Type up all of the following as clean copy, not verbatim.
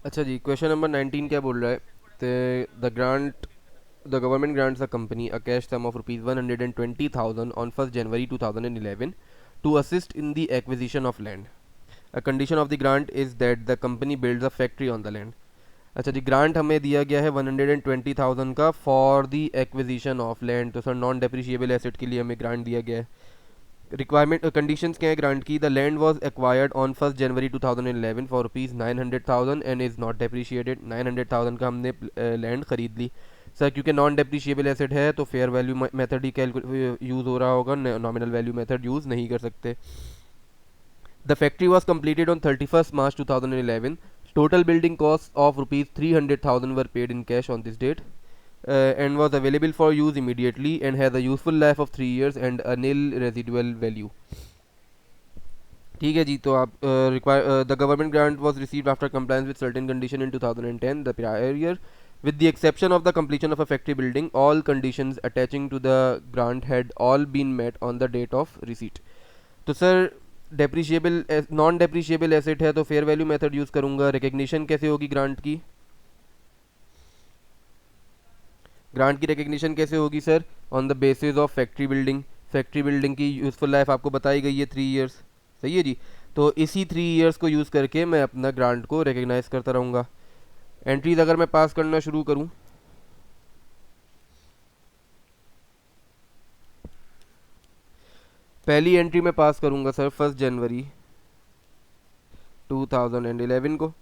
अच्छा जी, question number 19 क्या बोल रहा है? The government grants a company a cash sum of rupees 120,000 on 1 January 2011 to assist in the acquisition of land. A condition of the grant is that the company builds a factory on the land. अच्छा जी, grant हमें दिया गया है 120,000 का for the acquisition of land. तो sir non depreciable asset के लिए हमें ग्रांट दिया गया है. रिक्वायरमेंट कंडीशंस क्या है ग्रांट की? The land was acquired on 1 January 2011 for rupees 900,000 and is not depreciated. 900,000 का हमने लैंड खरीद ली. सर क्योंकि नॉन डेप्रिशिएबल एसेट है तो फेयर वैल्यू मेथड ही यूज़ हो रहा होगा, नॉमिनल वैल्यू मेथड यूज़ नहीं कर सकते. The factory was completed on 31st March 2011. Total building costs of rupees 300,000 were paid in cash on this date, and was available for use immediately and has a useful life of 3 years and a nil residual value. ठीक है जी, तो आप the government grant was received after compliance with certain condition in 2010 the prior year. With the exception of the completion of a factory building, all conditions attaching to the grant had all been met on the date of receipt. तो sir depreciable non depreciable asset है तो fair value method use करूंगा. Recognition कैसे होगी grant की? Grant की recognition कैसे होगी sir? On the basis of factory building. Factory building की यूज़फुल लाइफ आपको बताई गई है 3 ईयर्स. सही है जी. तो इसी 3 ईयर्स को यूज़ करके मैं अपना ग्रांट को रिकग्नाइज करता रहूँगा. एंट्रीज अगर मैं पास करना शुरू करूँ, पहली एंट्री में पास करूँगा सर 1 जनवरी 2011 को,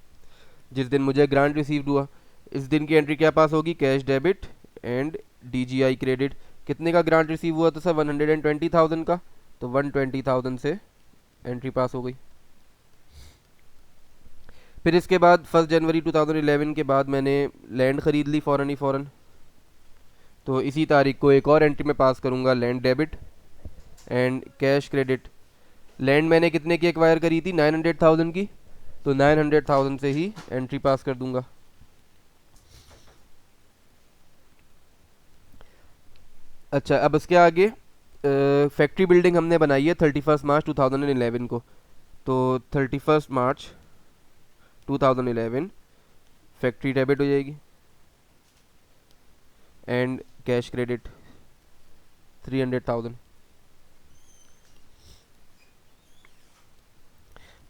जिस दिन मुझे ग्रांट रिसीव्ड हुआ. इस दिन की एंट्री क्या पास होगी? Cash debit and DJI credit. कितने का ग्रांट रिसीव हुआ था सर? 120,000 का. तो 120,000 से एंट्री पास हो गई. फिर इसके बाद 1 जनवरी 2011 के बाद मैंने लैंड खरीद ली फ़ौरन ही फ़ौरन. तो इसी तारीख को एक और एंट्री में पास करूँगा, land debit and cash credit. Land मैंने कितने की एक्वायर करी थी? 900,000 की. तो 900,000 से ही एंट्री पास कर दूंगा. अच्छा, अब इसके आगे फैक्ट्री बिल्डिंग हमने बनाई है 31 मार्च 2011 को. तो 31 मार्च 2011 फैक्ट्री डेबिट हो जाएगी एंड कैश क्रेडिट 300,000.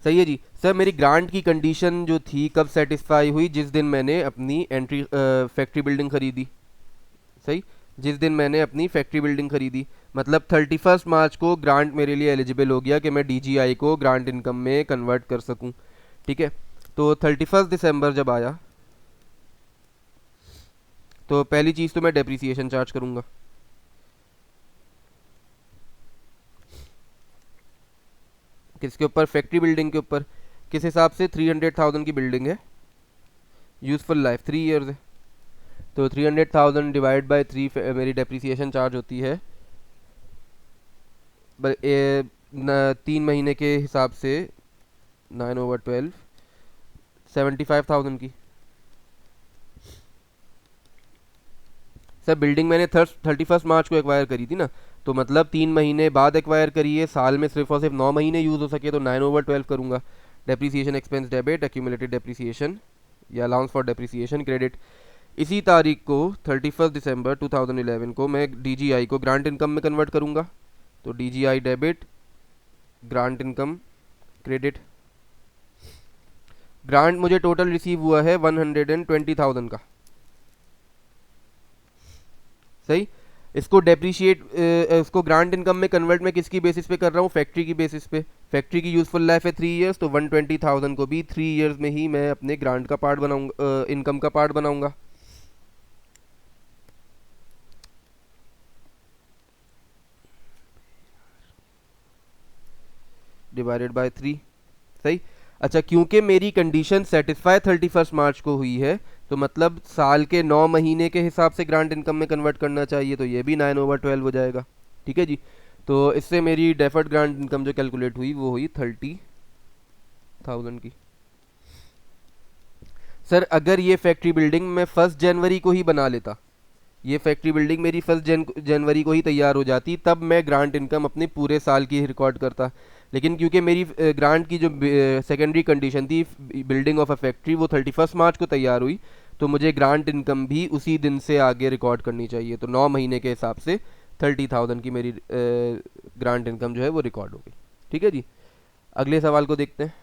सही है जी. सर मेरी ग्रांट की कंडीशन जो थी कब सेटिस्फाई हुई? जिस दिन मैंने अपनी एंट्री फैक्ट्री बिल्डिंग खरीदी. सही. जिस दिन मैंने अपनी फैक्ट्री बिल्डिंग खरीदी, मतलब 31 मार्च को ग्रांट मेरे लिए एलिजिबल हो गया कि मैं डीजीआई को ग्रांट इनकम में कन्वर्ट कर सकूं. ठीक है. तो 31 दिसंबर जब आया तो पहली चीज़ तो मैं डेप्रिसिएशन चार्ज करूंगा. किसके ऊपर? फैक्ट्री बिल्डिंग के ऊपर. किस हिसाब से? 300,000 की बिल्डिंग है, यूजफुल लाइफ 3 ईयर्स है. तो 300,000 डिवाइड बाई 3 मेरी डेप्रिसिएशन चार्ज होती है 3 महीने के हिसाब से 9/12 75,000 की. सर बिल्डिंग मैंने 31 मार्च को एक्वायर करी थी ना, तो मतलब 3 महीने बाद एक्वायर करी है, साल में सिर्फ और सिर्फ 9 महीने यूज़ हो सके, तो 9/12 करूँगा. Depreciation expense debit, accumulated depreciation या अलाउंस फॉर डेप्रिसिएशन क्रेडिट. इसी तारीख को 31 दिसंबर 2011 को मैं डीजीआई को ग्रांट इनकम में कन्वर्ट करूँगा. तो DJI debit, grant income credit. Grant मुझे टोटल रिसीव हुआ है 120,000 का. सही. इसको डेप्रिशिएट इसको ग्रांट इनकम में कन्वर्ट मैं किसकी बेसिस पे कर रहा हूँ? फैक्ट्री की बेसिस पे. फैक्ट्री की यूजफुल लाइफ है 3 ईयर्स, तो 120,000 को भी 3 ईयर्स में ही मैं अपने ग्रांट का पार्ट बनाऊंगा, इनकम का पार्ट बनाऊंगा. Divided by 3. सही. अच्छा, क्योंकि मेरी कंडीशन सेटिस्फाई 31 मार्च को हुई है, तो मतलब साल के 9 महीने के हिसाब से ग्रांट इनकम में कन्वर्ट करना चाहिए, तो ये भी 9/12 हो जाएगा. ठीक है जी. तो इससे मेरी डेफर्ड ग्रांट इनकम जो कैलकुलेट हुई वो हुई 30,000 की. सर अगर ये फैक्ट्री बिल्डिंग मैं 1 जनवरी को ही बना लेता, ये फैक्ट्री बिल्डिंग मेरी 1 जनवरी को ही तैयार हो जाती, तब मैं ग्रांट इनकम अपने पूरे साल की रिकॉर्ड करता. लेकिन क्योंकि मेरी ग्रांट की जो सेकेंडरी कंडीशन थी बिल्डिंग ऑफ अ फैक्ट्री वो 31 मार्च को तैयार हुई, तो मुझे ग्रांट इनकम भी उसी दिन से आगे रिकॉर्ड करनी चाहिए। तो 9 महीने के हिसाब से 30,000 की मेरी ग्रांट इनकम जो है वो रिकॉर्ड हो गई। ठीक है जी, अगले सवाल को देखते हैं।